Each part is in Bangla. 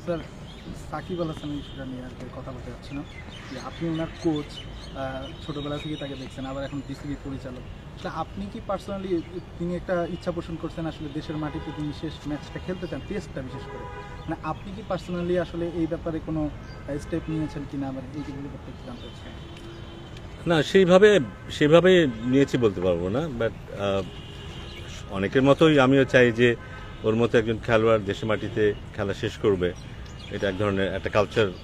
স্যার, সাকিব আল হাসানের ইস্যুটা নিয়ে আর কি কথা বলতে চাচ্ছিলাম যে আপনি ওনার কোচ, ছোটোবেলা থেকে তাকে দেখছেন, আবার এখন বিসিবি পরিচালক। আসলে আপনি কি পার্সোনালি তিনি একটা ইচ্ছা পোষণ করছেন আসলে দেশের মাটিতে তিনি শেষ ম্যাচটা খেলতে চান, টেস্টটা বিশেষ করে, মানে আপনি কি পার্সোনালি আসলে এই ব্যাপারে কোনো স্টেপ নিয়েছেন কিনা, আবার এইগুলো ব্যাপারে একটু জানতে চাচ্ছিলাম। না, সেইভাবে নিয়েছি বলতে পারবো না, বাট অনেকের মতোই আমিও চাই যে ওর মতো একজন খেলোয়াড় দেশের মাটিতে খেলা শেষ করবে। এটা এক ধরনের একটা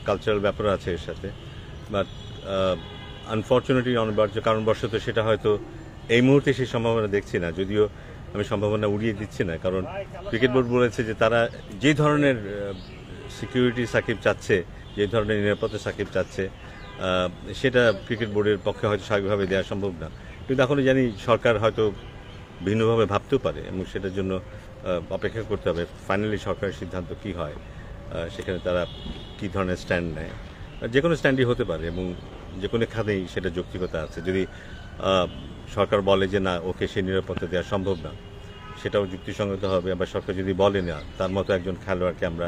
কালচারাল ব্যাপার আছে এর সাথে। বাট আনফর্চুনেটলি অনিবার্য কারণবশত সেটা হয়তো এই মুহূর্তে সেই সম্ভাবনা দেখছি না, যদিও আমি সম্ভাবনা উড়িয়ে দিচ্ছি না। কারণ ক্রিকেট বোর্ড বলেছে যে তারা যে ধরনের সিকিউরিটি সাকিব চাচ্ছে, যে ধরনের নিরাপত্তা সাকিব চাচ্ছে, সেটা ক্রিকেট বোর্ডের পক্ষে হয়তো স্বাভাবিকভাবে দেওয়া সম্ভব না। কিন্তু এখনও জানি সরকার হয়তো ভিন্নভাবে ভাবতেও পারে, এবং সেটার জন্য অপেক্ষা করতে হবে ফাইনালি সরকারের সিদ্ধান্ত কি হয়, সেখানে তারা কি ধরনের স্ট্যান্ড নেয়। যে কোনো স্ট্যান্ডই হতে পারে, এবং যে কোনো খাতেই সেটা যৌক্তিকতা আছে। যদি সরকার বলে যে না, ওকে সেই নিরাপত্তা দেওয়া সম্ভব না, সেটাও যুক্তিসঙ্গত হবে। আবার সরকার যদি বলে না, তার মতো একজন খেলোয়াড়কে আমরা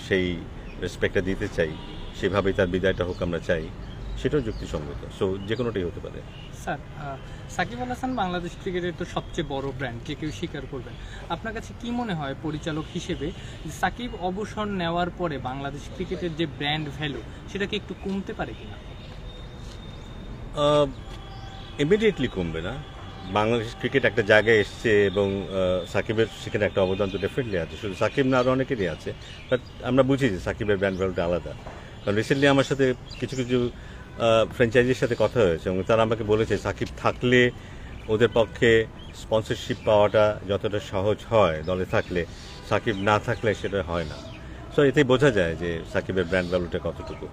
সেই রেসপেক্টটা দিতে চাই, সেভাবেই তার বিদায়টা হোক আমরা চাই, সেটাও যুক্তিসঙ্গত। সো যে কোনোটাই হতে পারে। স্যার, সাকিব আল হাসান বাংলাদেশ ক্রিকেটের তো সবচেয়ে বড় ব্র্যান্ড, যে কেউ স্বীকার করবেন। আপনার কাছে কি মনে হয় পরিচালক হিসেবে সাকিব অবসর নেওয়ার পরে বাংলাদেশ ক্রিকেটের যে ব্র্যান্ড ভ্যালু, সেটা কি একটু কমতে পারে কিনা? ইমিডিয়েটলি কমবে না। বাংলাদেশ ক্রিকেট একটা জায়গায় এসছে, এবং সাকিবের সেখানে একটা অবদান তো ডেফিনেটলি আছে। শুধু সাকিব না, আরও অনেকেরই আছে। বাট আমরা বুঝি যে সাকিবের ব্র্যান্ড ভ্যালুটা আলাদা। কারণ রিসেন্টলি আমার সাথে কিছু ফ্র্যাঞ্চাইজির সাথে কথা হয়েছে, এবং তারা আমাকে বলেছে সাকিব থাকলে ওদের পক্ষে স্পন্সরশিপ পাওয়াটা যতটা সহজ হয় দলে থাকলে, সাকিব না থাকলে সেটা হয় না। সো এতেই বোঝা যায় যে সাকিবের ব্র্যান্ড ভ্যালুটা কতটুকু।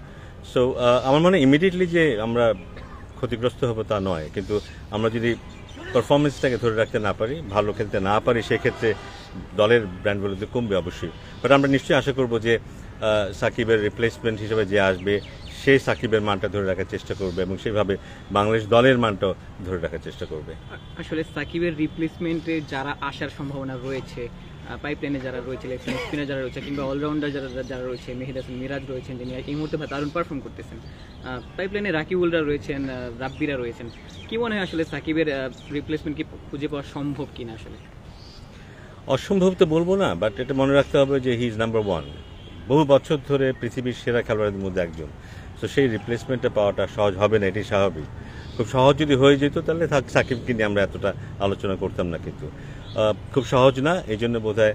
সো আমার মনে হয় ইমিডিয়েটলি যে আমরা ক্ষতিগ্রস্ত হবো তা নয়, কিন্তু আমরা যদি পারফরমেন্সটাকে ধরে রাখতে না পারি, ভালো খেলতে না পারি, সেক্ষেত্রে দলের ব্র্যান্ড ভ্যালুতে কমবে অবশ্যই। বাট আমরা নিশ্চয়ই আশা করবো যে সাকিবের রিপ্লেসমেন্ট হিসেবে যে আসবে, সে সাকিবের মানটা ধরে রাখার চেষ্টা করবে, এবং সেভাবে বাংলাদেশ দলের মানটাও ধরে রাখার চেষ্টা করবে। আসলে সাকিবের রিপ্লেসমেন্টে যারা আসার সম্ভাবনা রয়েছে, পাইপলাইনে যারা রয়েছে, লেফট স্পিনার যারা রয়েছে, কিংবা অলরাউন্ডার যারা রয়েছে, মেহেদি হাসান মিরাজ রয়েছেন, যিনি এই মুহূর্তে দারুণ পারফর্ম করতেছেন। পাইপলাইনে রাকিবুলরা রয়েছেন, রাব্বিরা রয়েছেন। কি মনে হয় আসলে সাকিবের রিপ্লেসমেন্ট কি খুঁজে পাওয়া সম্ভব কিনা? আসলে অসম্ভব তো বলবো না, বাট এটা মনে রাখতে হবে যে হি ইজ নাম্বার ওয়ান। বহু বছর ধরে পৃথিবীর সেরা খেলোয়াড়দের মধ্যে একজন। তো সেই রিপ্লেসমেন্টটা পাওয়াটা সহজ হবে না, এটাই স্বাভাবিক। খুব সহজ যদি হয়ে যেত তাহলে সাকিবকে নিয়ে আমরা এতটা আলোচনা করতাম না, কিন্তু খুব সহজ না। এই জন্য বোধহয়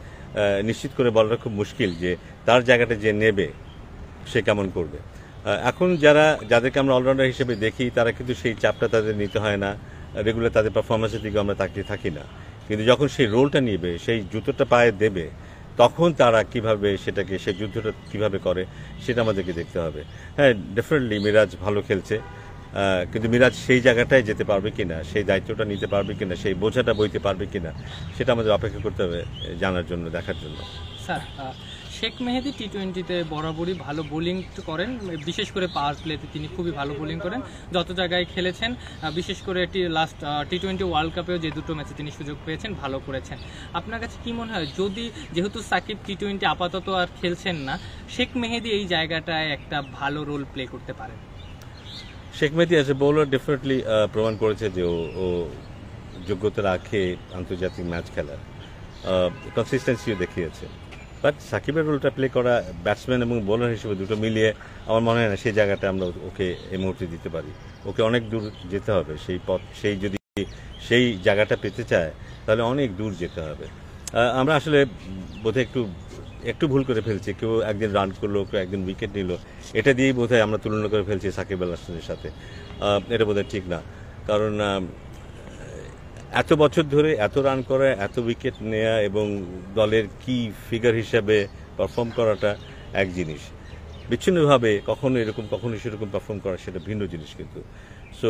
নিশ্চিত করে বলাটা খুব মুশকিল যে তার জায়গাটা যে নেবে সে কেমন করবে। এখন যাদেরকে আমরা অলরাউন্ডার হিসেবে দেখি, তারা কিন্তু সেই চাপটা তাদের নিতে হয় না, রেগুলার তাদের পারফরমেন্সের দিকে আমরা তাকিয়ে থাকি না। কিন্তু যখন সেই রোলটা নিবে, সেই জুতোটা পায়ে দেবে, তখন তারা কিভাবে সেটাকে, সেই যুদ্ধটা কিভাবে করে, সেটা আমাদেরকে দেখতে হবে। হ্যাঁ, ডেফিনেটলি মিরাজ ভালো খেলছে, কিন্তু মিরাজ সেই জায়গাটায় যেতে পারবে কিনা, সেই দায়িত্বটা নিতে পারবে কিনা, সেই বোঝাটা বইতে পারবে কিনা, সেটা আমাদের অপেক্ষা করতে হবে জানার জন্য, দেখার জন্য। স্যার, শেখ মেহেদি টি-20তে বরাবরই ভালো বোলিং করেন, বিশেষ করে পাওয়ার প্লেতে তিনি খুবই ভালো বোলিং করেন যত জায়গায় খেলেছেন। বিশেষ করে লাস্ট টি-20 ওয়ার্ল্ড কাপেও যে দুটো ম্যাচে তিনি সুযোগ পেয়েছেন, ভালো করেছেন। আপনার কাছে কি মনে হয়, যেহেতু সাকিব টি-20 আপাতত আর খেলছেন না, শেখ মেহেদি এই জায়গাটায় একটা ভালো রোল প্লে করতে পারেন? Sheikh Mehedi as a bowler definitely প্রমাণ করেছে যে ও যোগ্যতা রাখে আন্তর্জাতিক ম্যাচ খেলার, কনসিস্টেন্সিও দেখিয়েছে। বাট সাকিবের রোলটা প্লে করা ব্যাটসম্যান এবং বোলার হিসেবে দুটো মিলিয়ে আমার মনে হয় না সেই জায়গাটা আমরা ওকে এই মুহূর্তে দিতে পারি। ওকে অনেক দূর যেতে হবে, যদি সেই জায়গাটা পেতে চায় তাহলে অনেক দূর যেতে হবে। আমরা আসলে বোধহয় একটু ভুল করে ফেলছি। কেউ একদিন রান করলো, কেউ একদিন উইকেট নিল, এটা দিয়েই বোধহয় আমরা তুলনা করে ফেলছি সাকিব আল হাসানের সাথে। এটা বোধহয় ঠিক না। কারণ এত বছর ধরে এত রান করা, এত উইকেট নেওয়া, এবং দলের কি ফিগার হিসাবে পারফর্ম করাটা এক জিনিস, বিচ্ছিন্নভাবে কখনো এরকম কখনো সেরকম পারফর্ম করা সেটা ভিন্ন জিনিস। কিন্তু সো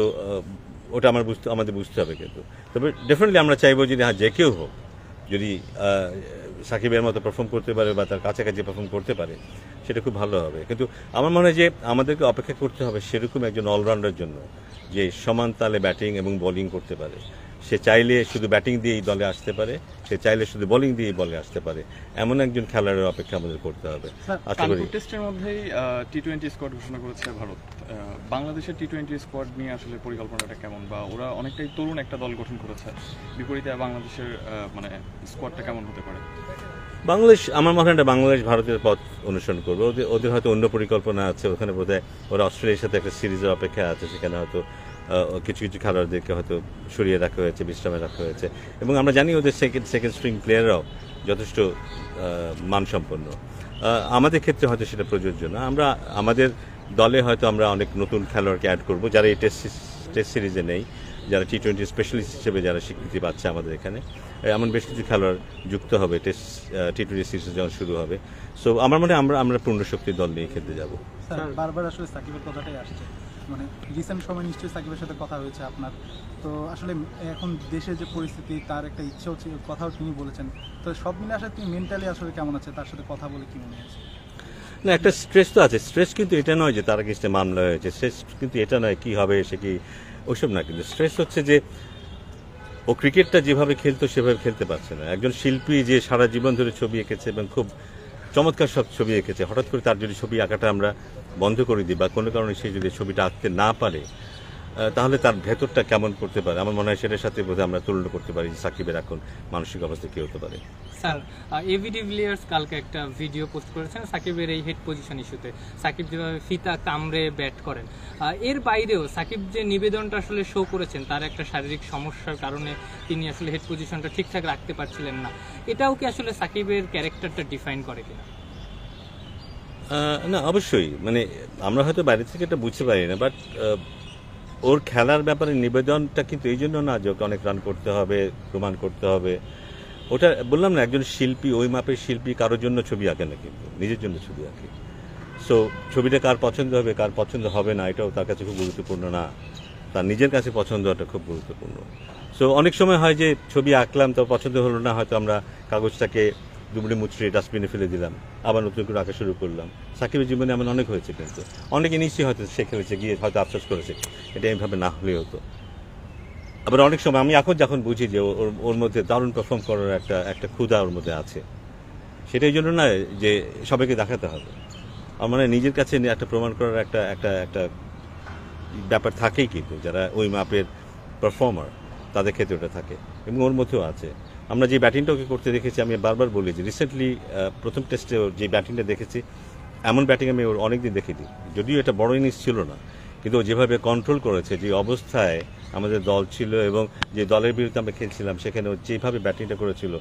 ওটা আমাদের বুঝতে হবে। কিন্তু তবে ডেফিনেটলি আমরা চাইবো যদি যে কেউ হোক, যদি সাকিবের মতো পারফর্ম করতে পারে বা তার কাছাকাছি পারফর্ম করতে পারে, সেটা খুব ভালো হবে। কিন্তু আমার মনে হয় যে আমাদেরকে অপেক্ষা করতে হবে সেরকম একজন অলরাউন্ডার জন্য, যে সমান তালে ব্যাটিং এবং বোলিং করতে পারে। সে চাইলে শুধু ব্যাটিং দিয়েই দলে আসতে পারে, সে চাইলে শুধু বোলিং দিয়েই বলে আসতে পারে, এমন একজন খেলোয়াড়ের অপেক্ষা আমাদের করতে হবে। আশা করি কানপুর টেস্টের মধ্যেই টি-20 স্কোয়াড ঘোষণা করেছে ভারত। বাংলাদেশের টি-20 স্কোয়াড নিয়ে আসলে পরিকল্পনাটা কেমন, বা ওরা অনেকটাই তরুণ একটা দল গঠন করেছে, বিপরীতে বাংলাদেশের মানে স্কোয়াডটা কেমন হতে পারে? বাংলাদেশ, আমার মনে হয় বাংলাদেশ ভারতের পথ অনুসরণ করবে। ওদের হয়তো অন্য পরিকল্পনা আছে, ওখানে বোধহয় ওরা অস্ট্রেলিয়ার সাথে একটা সিরিজের অপেক্ষা আছে, সেখানে হয়তো কিছু কিছু খেলোয়াড়দেরকে হয়তো সরিয়ে রাখা হয়েছে, বিশ্রামে রাখা হয়েছে, এবং আমরা জানি ওদের সেকেন্ড স্ট্রিং প্লেয়াররাও যথেষ্ট মানসম্পন্ন। আমাদের ক্ষেত্রে হয়তো সেটা প্রযোজ্য না। আমাদের দলে হয়তো আমরা অনেক নতুন খেলোয়াড়কে অ্যাড করব, যারা এই টেস্ট সিরিজে নেই, যারা টি-20 স্পেশালিস্ট হিসেবে যারা স্বীকৃতি পাচ্ছে আমাদের এখানে, এমন বেশ কিছু খেলোয়াড় যুক্ত হবে টি-20 সিরিজ যখন শুরু হবে। সো আমার মনে হয় আমরা পূর্ণ শক্তির দল নিয়ে খেলতে যাব। স্যার, বারবার আসলে সাকিবের কথাটাই আসছে, মানে রিসেন্ট সময় নিশ্চয়ই সাকিবের সাথে কথা হয়েছে আপনার, তো আসলে এখন দেশের যে পরিস্থিতি, তার একটা ইচ্ছাও ছিল, কথাও তিনি বলেছেন, তো সব মিলে আসলে তিনি মেন্টালি আসলে কেমন আছে, তার সাথে কথা বলে কি মনে হয়েছে? না, একটা স্ট্রেস তো আছে। স্ট্রেস কিন্তু এটা নয় যে তার আগেস্টে মামলা হয়েছে, স্ট্রেস কিন্তু এটা নয় কি হবে সে কি, ওইসব না। কিন্তু স্ট্রেস হচ্ছে যে ও ক্রিকেটটা যেভাবে খেলতো সেভাবে খেলতে পারছে না। একজন শিল্পী যে সারা জীবন ধরে ছবি এঁকেছে এবং খুব চমৎকার সব ছবি এঁকেছে, হঠাৎ করে তার যদি ছবি আঁকাটা আমরা বন্ধ করে দিই বা কোনো কারণে সে যদি ছবিটা আঁকতে না পারে, তাহলে তার ভেতরটা কেমন করতে পারে, আমার মনে হয় সেটার সাথে বোধহয় আমরা তুলনা করতে পারি যে সাকিবের এখন মানসিক অবস্থা কী হতে পারে। স্যার, এবি ডিভিলিয়ার্স কালকে একটা ভিডিও পোস্ট করেছেন সাকিবের এই হেড পজিশন ইস্যুতে, সাকিব যেভাবে ফিতা কামড়ে ব্যাট করেন, এর বাইরেও সাকিব যে নিবেদনটা আসলে শো করেছেন, তার একটা শারীরিক সমস্যার কারণে তিনি আসলে হেড পজিশনটা ঠিকঠাক রাখতে পারছিলেন না, এটাও কি আসলে সাকিবের ক্যারেক্টারটা ডিফাইন করে কিনা? না, অবশ্যই, মানে আমরা হয়তো বাইরে থেকে এটা বুঝতে পারি না, বাট ওর খেলার ব্যাপারে নিবেদনটা কিন্তু এই জন্য না যে ওকে অনেক রান করতে হবে, প্রমাণ করতে হবে। ওটা বললাম না, একজন শিল্পী, ওই মাপের শিল্পী কারোর জন্য ছবি আঁকে না, কিন্তু নিজের জন্য ছবি আঁকে। সো ছবিটা কার পছন্দ হবে কার পছন্দ হবে না, এটাও তার কাছে খুব গুরুত্বপূর্ণ না, তার নিজের কাছে পছন্দ হওয়াটা খুব গুরুত্বপূর্ণ। সো অনেক সময় হয় যে ছবি আঁকলাম, তো পছন্দ হলো না, হয়তো আমরা কাগজটাকে দুবড়ি মুচড়ে ডাস্টবিনে ফেলে দিলাম, আবার নতুন করে আঁকা শুরু করলাম। সাকিবের জীবনে এমন অনেক হয়েছে, কিন্তু অনেকে নিশ্চয়ই হয়তো সে খেলেছে গিয়ে হয়তো আফসোস করেছে এটা এইভাবে না হলে হতো। আবার অনেক সময় আমি এখন যখন বুঝি যে ওর মধ্যে দারুণ পারফর্ম করার একটা ক্ষুধা ওর মধ্যে আছে, সেটাই জন্য না যে সবাইকে দেখাতে হবে, আমার মানে নিজের কাছে একটা প্রমাণ করার একটা ব্যাপার থাকেই, কিন্তু যারা ওই মাপের পারফর্মার তাদের ক্ষেত্রে ওটা থাকে, এবং ওর মধ্যেও আছে। আমরা যে ব্যাটিংটা ওকে করতে দেখেছি, আমি বারবার বলি যে রিসেন্টলি প্রথম টেস্টে ওর যে ব্যাটিংটা দেখেছি, এমন ব্যাটিং আমি ওর অনেকদিন দেখিনি। যদিও এটা বড় ইনিংস ছিল না, কিন্তু ও যেভাবে কন্ট্রোল করেছে, যে অবস্থায় আমাদের দল ছিল এবং যে দলের বিরুদ্ধে আমরা খেলছিলাম, সেখানে ও যেভাবে ব্যাটিংটা করেছিল,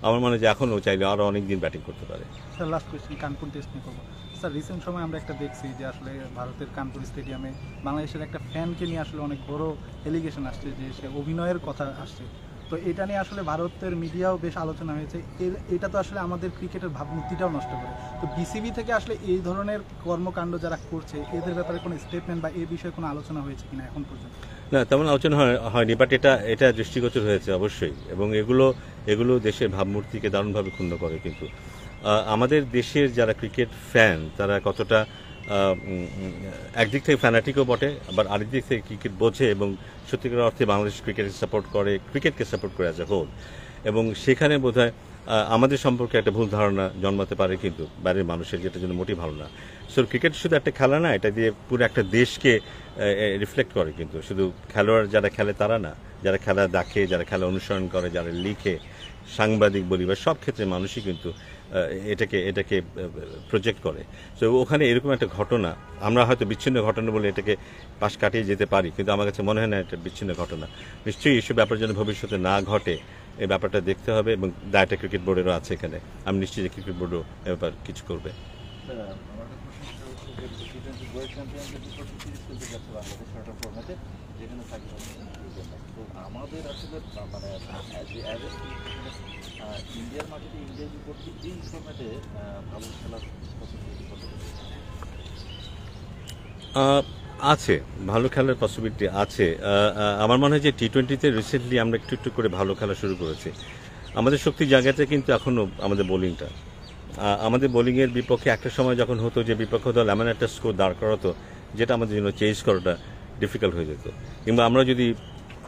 আমার মনে হয় যে এখন ও চাইলে আরও অনেক দিন ব্যাটিং করতে পারে। Sir, last question Kanpur test নিয়ে করবো। স্যার, রিসেন্ট সময় আমরা একটা দেখছি যে আসলে ভারতের কানপুর স্টেডিয়ামে বাংলাদেশের একটা ফ্যানকে নিয়ে আসলে অনেক বড় এলিগেশন আসছে যে সে অভিনয়ের কথা আসছে, তো এটা নিয়ে আসলে ভারতের মিডিয়াও বেশ আলোচনা হয়েছে। এটা তো আসলে আমাদের ক্রিকেটের ভাবমূর্তিটাও নষ্ট করে, তো বিসিবি থেকে আসলে এই ধরনের কর্মকাণ্ড যারা করছে এদের ব্যাপারে কোনো স্টেটমেন্ট বা এই বিষয়ে কোনো আলোচনা হয়েছে কিনা এখন পর্যন্ত? না, তেমন আলোচনা হয়নি, বাট এটা দৃষ্টিগোচর হয়েছে অবশ্যই, এবং এগুলো দেশের ভাবমূর্তিকে দারুণভাবে ক্ষুণ্ণ করে। কিন্তু আমাদের দেশের যারা ক্রিকেট ফ্যান, তারা কতটা একদিক থেকে ফ্যানাটিকও বটে, আবার আরেক দিক থেকে ক্রিকেট বোঝে এবং সত্যিকার অর্থে বাংলাদেশ ক্রিকেটকে সাপোর্ট করে অ্যাজ এ হোল, এবং সেখানে বোধহয় আমাদের সম্পর্কে একটা ভুল ধারণা জন্মাতে পারে, কিন্তু বাইরের মানুষের, যেটা জন্য মোটেই ভালো না। সো ক্রিকেট শুধু একটা খেলা না, এটা দিয়ে পুরো একটা দেশকে রিফ্লেক্ট করে, কিন্তু শুধু খেলোয়াড় যারা খেলে তারা না, যারা খেলা দেখে, যারা খেলা অনুসরণ করে, যারা লিখে, সাংবাদিক বলি বা সব ক্ষেত্রে মানুষই কিন্তু এটাকে প্রজেক্ট করে। তো ওখানে এরকম একটা ঘটনা, আমরা হয়তো বিচ্ছিন্ন ঘটনা বলে এটাকে পাশ কাটিয়ে যেতে পারি, কিন্তু আমার কাছে মনে হয় না এটা বিচ্ছিন্ন ঘটনা। নিশ্চয়ই এইসব ব্যাপার যেন ভবিষ্যতে না ঘটে, এই ব্যাপারটা দেখতে হবে, এবং দায়টা ক্রিকেট বোর্ডেরও আছে এখানে। আমি নিশ্চয়ই যে ক্রিকেট বোর্ডও এ ব্যাপার কিছু করবে। আমাদের আসলে মানে ইন্ডিয়ার মাটিতে ইন্ডিয়ার বিপক্ষে এই ফর্ম্যাটে ভালো খেলার আছে, ভালো খেলার পসিবিলিটি আছে। আমার মনে হয় যে টি-20তে রিসেন্টলি আমরা একটু করে ভালো খেলা শুরু করেছি। আমাদের শক্তির জায়গাতে কিন্তু এখনও আমাদের বোলিংটা, আমাদের বোলিংয়ের বিপক্ষে একটা সময় যখন হতো যে বিপক্ষ দল এমন একটা স্কোর দাঁড় করাতো যেটা আমাদের জন্য চেঞ্জ করাটা ডিফিকাল্ট হয়ে যেত, কিংবা আমরা যদি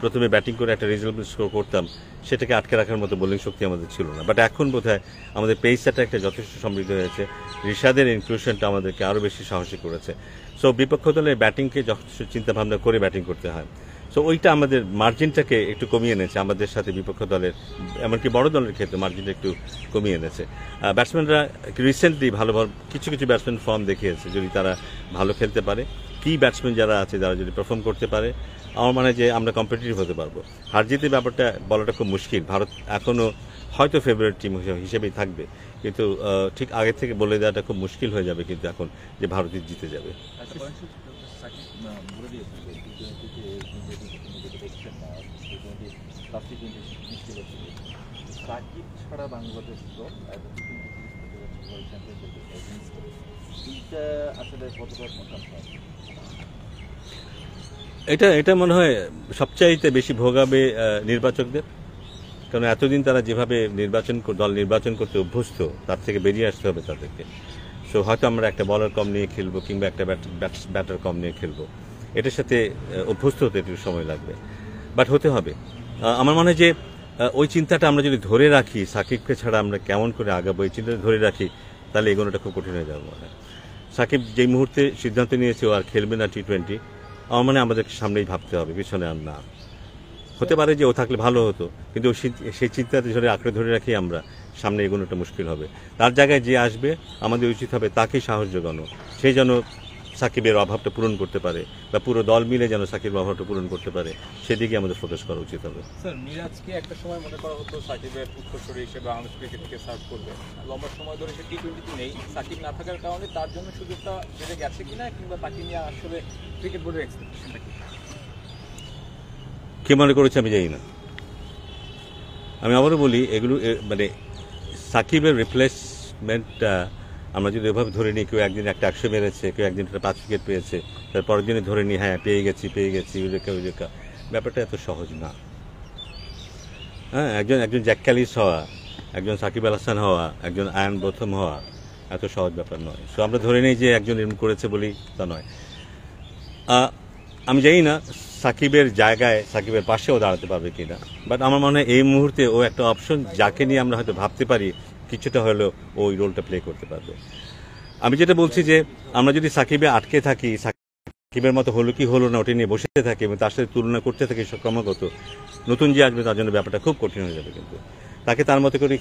প্রথমে ব্যাটিং করে একটা রিজনেবল স্কোর করতাম, সেটাকে আটকে রাখার মতো বোলিং শক্তি আমাদের ছিল না। বাট এখন বোধহয় আমাদের পেসারটা একটা যথেষ্ট সমৃদ্ধ হয়েছে, রিশাদের ইনক্লুশনটা আমাদেরকে আরও বেশি সাহসী করেছে। সো বিপক্ষ দলের ব্যাটিংকে যথেষ্ট চিন্তাভাবনা করে ব্যাটিং করতে হয়। সো ওইটা আমাদের মার্জিনটাকে একটু কমিয়ে এনেছে আমাদের সাথে বিপক্ষ দলের, এমনকি বড় দলের ক্ষেত্রে মার্জিনটা একটু কমিয়ে এনেছে। ব্যাটসম্যানরা রিসেন্টলি ভালো ভালো কিছু কিছু ব্যাটসম্যান ফর্ম দেখিয়েছে, যদি তারা ভালো খেলতে পারে, কি ব্যাটসম্যান যারা আছে যারা যদি পারফর্ম করতে পারে, আমার মনে হয় যে আমরা কম্পিটিটিভ হতে পারবো। হার জিতের ব্যাপারটা বলাটা খুব মুশকিল। ভারত এখনও হয়তো ফেভারিট টিম হিসেবেই থাকবে, কিন্তু ঠিক আগে থেকে বলে দেওয়াটা খুব মুশকিল হয়ে যাবে কিন্তু এখন, যে ভারতই জিতে যাবে। একটা পয়েন্ট সাকিব বলে দিয়েছেন যে টি-টোয়েন্টিতে নিজেকে দেখছেন না, টি-টোয়েন্টি লাস্ট টি-টোয়েন্টি নিশ্চিত হচ্ছে। সাকিব ছাড়া বাংলাদেশ দল একটা টি-টোয়েন্টি ওয়ার্ল্ড চ্যাম্পিয়নশিপ এগেইনস্ট, এইটা আসলে কতটা কনসার্ন হয়? এটা মনে হয় সবচাইতে বেশি ভোগাবে নির্বাচকদের, কারণ এতদিন তারা যেভাবে দল নির্বাচন করতে অভ্যস্ত, তার থেকে বেরিয়ে আসতে হবে তাদেরকে। সো হয়তো আমরা একটা বলার কম নিয়ে খেলবো কিংবা একটা ব্যাটার কম নিয়ে খেলবো, এটার সাথে অভ্যস্ত হতে একটু সময় লাগবে, বাট হতে হবে। আমার মনে হয় যে ওই চিন্তাটা আমরা যদি ধরে রাখি, সাকিবকে ছাড়া আমরা কেমন করে আগাবো, এই চিন্তাটা ধরে রাখি, তাহলে এগোনোটা খুব কঠিন হয়ে যাবে মনে হয়। সাকিব যেই মুহূর্তে সিদ্ধান্ত নিয়েছে ও আর খেলবে না টি-20, আমার মনে হয় আমাদের সামনেই ভাবতে হবে, পিছনে আর না। হতে পারে যে ও থাকলে ভালো হতো, কিন্তু সেই চিন্তাতে আঁকড়ে ধরে রাখি আমরা, সামনে এগোনোটা মুশকিল হবে। তার জায়গায় যে আসবে আমাদের উচিত হবে তাকে সাহস জোগানো, সেই যেন সাকিবের অভাবটা পূরণ করতে পারে, বা পুরো দল মিলে যেন সাকিবের অভাবটা পূরণ করতে পারে, সেদিকে আমাদের ফোকাস করা উচিত হবে। স্যার, মিরাজকে একটা সময় মনে করা হতো সাকিবের উত্তরসূরি হিসেবে বাংলাদেশ ক্রিকেটকে সার্ভ করবে, লম্বা সময় ধরে সে টি-20 নেই, সাকিব না থাকার কারণে তার জন্য সুযোগটা বেড়ে গেছে কিনা, কিংবা তাকে নিয়ে আসলে ক্রিকেট বোর্ডের এক্সপেকটেশনটা কি? কে মনে করেছে আমি জানি না। আমি আবারও বলি, এগুলো মানে সাকিবের রিপ্লেসমেন্টটা আমরা যদি এভাবে ধরে নিই, কেউ একদিন একটা 100 মেরেছে, কেউ একদিন একটা 5 উইকেট পেয়েছে, তার পরের দিনে ধরে নিই হ্যাঁ পেয়ে গেছি ইউরেকা, ব্যাপারটা এত সহজ না। হ্যাঁ, একজন জ্যাক ক্যালিস হওয়া, একজন সাকিব আল হাসান হওয়া, একজন আয়ান বোথাম হওয়া এত সহজ ব্যাপার নয়। সো আমরা ধরে নিই যে একজন এরকম করেছে বলি তা নয়। আমি জানি না সাকিবের জায়গায় সাকিবের পাশেও দাঁড়াতে পারবে কিনা, বাট আমার মনে হয় এই মুহূর্তে ও একটা অপশন, যাকে নিয়ে আমরা হয়তো ভাবতে পারি কিছুটা হলেও ওই রোলটা প্লে করতে পারবে। আমি যেটা বলছি যে আমরা যদি সাকিবে আটকে থাকি, সাকিবের মতো হলো কি হলো না ওটা নিয়ে বসে থাকি এবং তার সাথে তুলনা করতে থাকি ক্রমাগত, নতুন যে আসবে তার জন্য ব্যাপারটা খুব কঠিন হয়ে যাবে। কিন্তু তাকে তার মতো করে